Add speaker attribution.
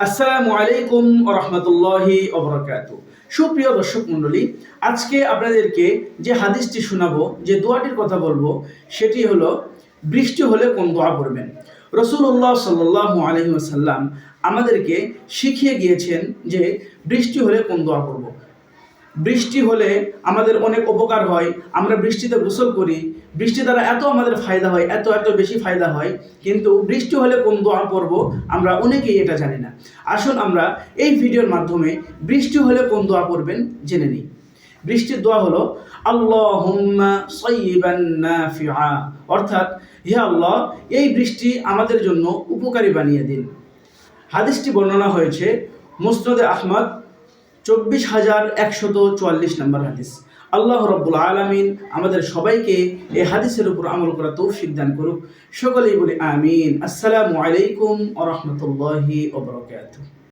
Speaker 1: আসসালামু আলাইকুম ওয়া রাহমাতুল্লাহি ওয়া বারাকাতুহু। সুপ্রিয় দর্শক মণ্ডলী, আজকে আপনাদেরকে যে হাদিসটি শোনাবো, যে দোয়াটির কথা বলবো, সেটি হলো বৃষ্টি হলে কোন দোয়া পড়বেন। রাসূলুল্লাহ সাল্লাল্লাহু আলাইহি ওয়াসাল্লাম আমাদেরকে শিখিয়ে গিয়েছেন যে বৃষ্টি হলে কোন দোয়া করব। বৃষ্টি হলে আমাদের অনেক উপকার হয়, আমরা বৃষ্টিতে গোসল করি, বৃষ্টি দ্বারা এত আমাদের ফায়দা হয়, এত বেশি ফায়দা হয়, কিন্তু বৃষ্টি হলে কোন দোয়া পড়ব আমরা অনেকেই এটা জানি না। আসুন আমরা এই ভিডিওর মাধ্যমে বৃষ্টি হলে কোন দোয়া পড়বেন জেনে নিই। বৃষ্টির দোয়া হলো আল্লাহুম্মা সাইয়্যিবান নাফিআ, অর্থাৎ হে আল্লাহ, এই বৃষ্টি আমাদের জন্য উপকারী বানিয়ে দিন। হাদিসটি বর্ণনা হয়েছে মুসনাদে আহমদ ২৪,১৪৪ নম্বর হাদিস। আল্লাহ রাব্বুল আলামিন আমাদের সবাইকে এই হাদিসের উপর আমল করার তৌফিক দান করুক। সকলেই বলি আমিন। আসসালামু আলাইকুম ওয়া রাহমাতুল্লাহি ওয়া বারাকাতুহু।